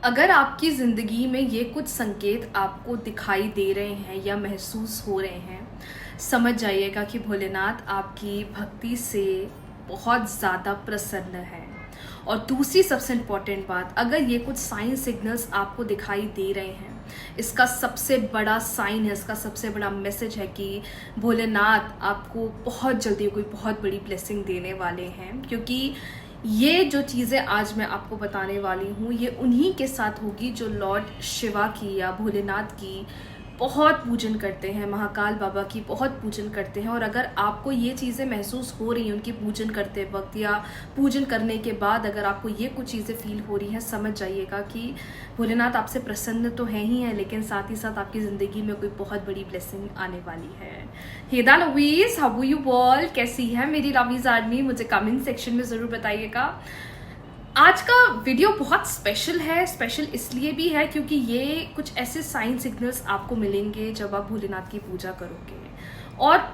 अगर आपकी ज़िंदगी में ये कुछ संकेत आपको दिखाई दे रहे हैं या महसूस हो रहे हैं, समझ जाइएगा कि भोलेनाथ आपकी भक्ति से बहुत ज़्यादा प्रसन्न है। और दूसरी सबसे इम्पॉर्टेंट बात, अगर ये कुछ साइन सिग्नल्स आपको दिखाई दे रहे हैं, इसका सबसे बड़ा साइन है, इसका सबसे बड़ा मैसेज है कि भोलेनाथ आपको बहुत जल्दी कोई बहुत बड़ी ब्लेसिंग देने वाले हैं। क्योंकि ये जो चीज़ें आज मैं आपको बताने वाली हूँ, ये उन्हीं के साथ होगी जो लॉर्ड शिवा की या भोलेनाथ की बहुत पूजन करते हैं, महाकाल बाबा की बहुत पूजन करते हैं। और अगर आपको ये चीज़ें महसूस हो रही हैं उनकी पूजन करते वक्त या पूजन करने के बाद, अगर आपको ये कुछ चीज़ें फील हो रही हैं, समझ जाइएगा कि भोलेनाथ आपसे प्रसन्न तो है ही है, लेकिन साथ ही साथ आपकी ज़िंदगी में कोई बहुत बड़ी ब्लेसिंग आने वाली है। हेदा लवीज, हाउ यू ऑल, कैसी है मेरी लवीज आर्मी? मुझे कमेंट सेक्शन में ज़रूर बताइएगा। आज का वीडियो बहुत स्पेशल है। स्पेशल इसलिए भी है क्योंकि ये कुछ ऐसे साइन सिग्नल्स आपको मिलेंगे जब आप भोलेनाथ की पूजा करोगे। और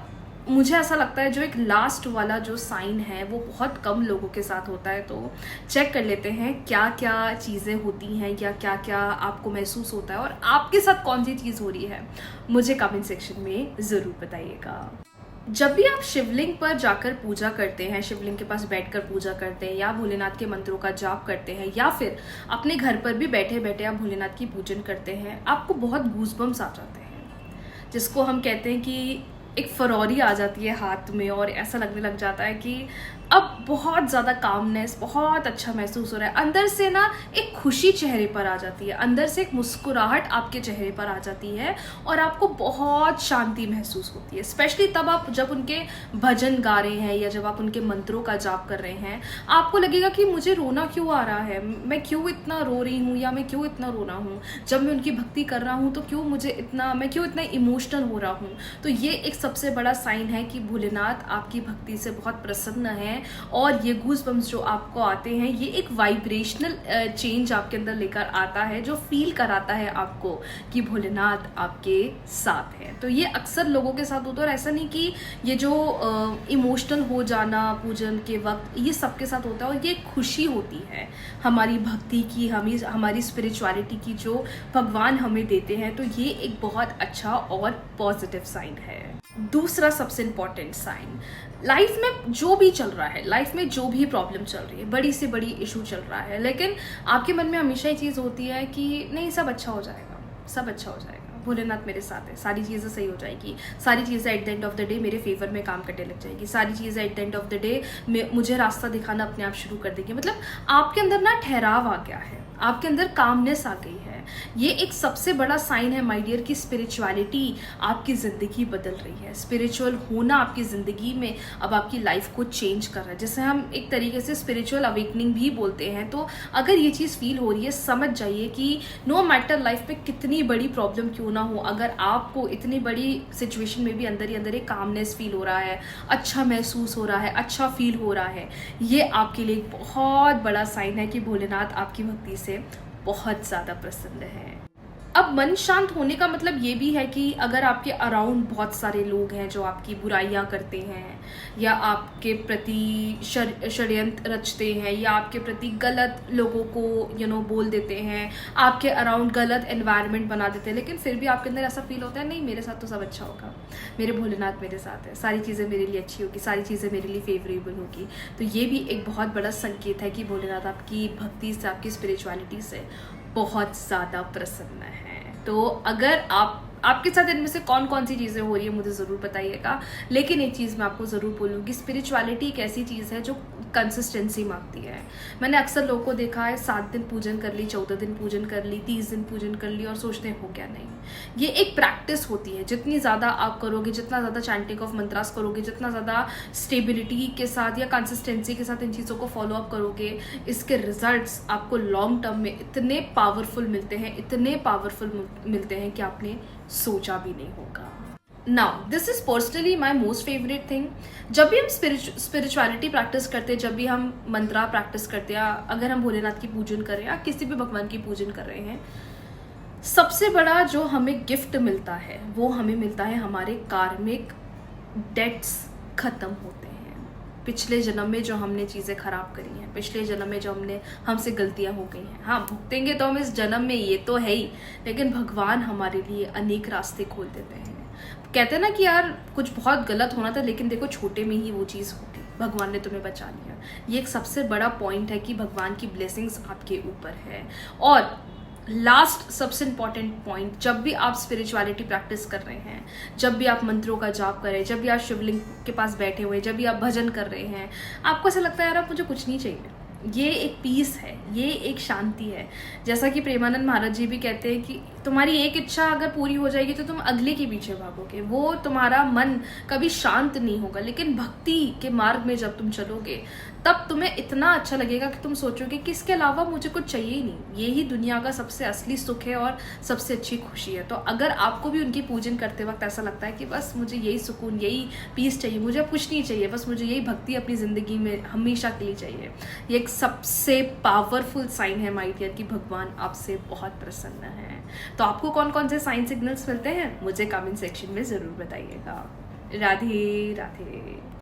मुझे ऐसा लगता है जो एक लास्ट वाला जो साइन है वो बहुत कम लोगों के साथ होता है। तो चेक कर लेते हैं क्या क्या चीज़ें होती हैं या क्या क्या आपको महसूस होता है और आपके साथ कौन सी चीज़ हो रही है, मुझे कमेंट सेक्शन में ज़रूर बताइएगा। जब भी आप शिवलिंग पर जाकर पूजा करते हैं, शिवलिंग के पास बैठकर पूजा करते हैं या भोलेनाथ के मंत्रों का जाप करते हैं या फिर अपने घर पर भी बैठे बैठे आप भोलेनाथ की पूजन करते हैं, आपको बहुत गूज़बम्स आ जाते हैं, जिसको हम कहते हैं कि एक फरौरी आ जाती है हाथ में और ऐसा लगने लग जाता है कि अब बहुत ज़्यादा कामनेस, बहुत अच्छा महसूस हो रहा है। अंदर से ना एक खुशी चेहरे पर आ जाती है, अंदर से एक मुस्कुराहट आपके चेहरे पर आ जाती है और आपको बहुत शांति महसूस होती है। स्पेशली तब आप जब उनके भजन गा रहे हैं या जब आप उनके मंत्रों का जाप कर रहे हैं, आपको लगेगा कि मुझे रोना क्यों आ रहा है, मैं क्यों इतना रो रही हूँ या मैं क्यों इतना रो रहा हूँ, जब मैं उनकी भक्ति कर रहा हूँ तो मैं क्यों इतना इमोशनल हो रहा हूँ। तो ये एक सबसे बड़ा साइन है कि भोलेनाथ आपकी भक्ति से बहुत प्रसन्न है। और ये गूज़बम्स जो आपको आते हैं, ये एक वाइब्रेशनल चेंज आपके अंदर लेकर आता है जो फील कराता है आपको कि भोलेनाथ आपके साथ है। तो ये अक्सर लोगों के साथ होता है और ऐसा नहीं कि ये जो इमोशनल हो जाना पूजन के वक्त, ये सबके साथ होता है। और ये खुशी होती है हमारी भक्ति की, हमारी स्पिरिचुअलिटी की जो भगवान हमें देते हैं। तो ये एक बहुत अच्छा और पॉजिटिव साइन है। दूसरा सबसे इम्पॉर्टेंट साइन, लाइफ में जो भी चल रहा है, लाइफ में जो भी प्रॉब्लम चल रही है, बड़ी से बड़ी इशू चल रहा है, लेकिन आपके मन में हमेशा ये चीज़ होती है कि नहीं, सब अच्छा हो जाएगा, सब अच्छा हो जाएगा, भोलेनाथ मेरे साथ है, सारी चीज़ें सही हो जाएगी, सारी चीज़ें at the end of the day मेरे फेवर में काम करने लग जाएगी, सारी चीज़ें at the end of the day मुझे रास्ता दिखाना अपने आप शुरू कर देगी। मतलब आपके अंदर ना ठहराव आ गया है, आपके अंदर कामनेस आ गई है। ये एक सबसे बड़ा साइन है माय डियर की स्पिरिचुअलिटी आपकी ज़िंदगी बदल रही है। स्पिरिचुअल होना आपकी ज़िंदगी में अब आपकी लाइफ को चेंज कर रहा है, जिसे हम एक तरीके से स्पिरिचुअल अवेकनिंग भी बोलते हैं। तो अगर ये चीज़ फील हो रही है, समझ जाइए कि नो मैटर लाइफ में कितनी बड़ी प्रॉब्लम क्यों ना हो, अगर आपको इतनी बड़ी सिचुएशन में भी अंदर ही अंदर एक कामनेस फील हो रहा है, अच्छा महसूस हो रहा है, अच्छा फील हो रहा है, ये आपके लिए एक बहुत बड़ा साइन है कि भोलेनाथ आपकी भक्ति से बहुत ज़्यादा प्रसन्न है। अब मन शांत होने का मतलब ये भी है कि अगर आपके अराउंड बहुत सारे लोग हैं जो आपकी बुराइयां करते हैं या आपके प्रति षड्यंत्र रचते हैं या आपके प्रति गलत लोगों को बोल देते हैं, आपके अराउंड गलत एनवायरनमेंट बना देते हैं, लेकिन फिर भी आपके अंदर ऐसा फील होता है नहीं, मेरे साथ तो सब अच्छा होगा, मेरे भोलेनाथ मेरे साथ है, सारी चीज़ें मेरे लिए अच्छी होगी, सारी चीज़ें मेरे लिए फेवरेबल होगी। तो ये भी एक बहुत बड़ा संकेत है कि भोलेनाथ आपकी भक्ति से, आपकी स्पिरिचुअलिटी से बहुत ज़्यादा प्रसन्न है। तो अगर आपके साथ इनमें से कौन कौन सी चीज़ें हो रही है मुझे ज़रूर बताइएगा। लेकिन एक चीज़ मैं आपको ज़रूर बोलूँगी, स्पिरिचुअलिटी एक ऐसी चीज़ है जो कंसिस्टेंसी मांगती है। मैंने अक्सर लोगों को देखा है 7 दिन पूजन कर ली, 14 दिन पूजन कर ली, 30 दिन पूजन कर ली और सोचते हो गया। नहीं, ये एक प्रैक्टिस होती है। जितनी ज़्यादा आप करोगे, जितना ज़्यादा चैंटिंग ऑफ मंत्रास करोगे, जितना ज़्यादा स्टेबिलिटी के साथ या कंसिस्टेंसी के साथ इन चीज़ों को फॉलो अप करोगे, इसके रिजल्ट्स आपको लॉन्ग टर्म में इतने पावरफुल मिलते हैं, इतने पावरफुल मिलते हैं कि आपने सोचा भी नहीं होगा। Now this is personally my most favourite thing. जब भी हम स्पिरिचुअलिटी प्रैक्टिस करते हैं, जब भी हम मंत्रा प्रैक्टिस करते हैं, अगर हम भोलेनाथ की पूजन कर रहे हैं या किसी भी भगवान की पूजन कर रहे हैं, सबसे बड़ा जो हमें गिफ्ट मिलता है वो हमें मिलता है हमारे कार्मिक डेट्स खत्म होते हैं। पिछले जन्म में जो हमने चीज़ें खराब करी हैं, पिछले जन्म में जो हमसे गलतियां हो गई हैं। हाँ, भुगतेंगे तो हम इस जन्म में, ये तो है ही, लेकिन भगवान हमारे लिए अनेक रास्ते खोल देते हैं। कहते हैं ना कि यार कुछ बहुत गलत होना था, लेकिन देखो छोटे में ही वो चीज़ होगी, भगवान ने तुम्हें बचा लिया। ये एक सबसे बड़ा पॉइंट है कि भगवान की ब्लेसिंग्स आपके ऊपर है। और लास्ट सबसे इम्पॉर्टेंट पॉइंट, जब भी आप स्पिरिचुअलिटी प्रैक्टिस कर रहे हैं, जब भी आप मंत्रों का जाप कर रहे हैं, जब भी आप शिवलिंग के पास बैठे हुए, जब भी आप भजन कर रहे हैं, आपको ऐसा लगता है यार अब मुझे कुछ नहीं चाहिए, ये एक पीस है, ये एक शांति है। जैसा कि प्रेमानंद महाराज जी भी कहते हैं कि तुम्हारी एक इच्छा अगर पूरी हो जाएगी तो तुम अगले के पीछे भागोगे, वो तुम्हारा मन कभी शांत नहीं होगा। लेकिन भक्ति के मार्ग में जब तुम चलोगे तब तुम्हें इतना अच्छा लगेगा कि तुम सोचोगे कि इसके अलावा मुझे कुछ चाहिए ही नहीं, ये ही दुनिया का सबसे असली सुख है और सबसे अच्छी खुशी है। तो अगर आपको भी उनकी पूजन करते वक्त ऐसा लगता है कि बस मुझे यही सुकून, यही पीस चाहिए, मुझे कुछ नहीं चाहिए, बस मुझे यही भक्ति अपनी ज़िंदगी में हमेशा के लिए चाहिए, ये एक सबसे पावरफुल साइन है माय डियर कि भगवान आपसे बहुत प्रसन्न है। तो आपको कौन कौन से साइन सिग्नल्स मिलते हैं मुझे कमेंट सेक्शन में ज़रूर बताइएगा। राधे राधे।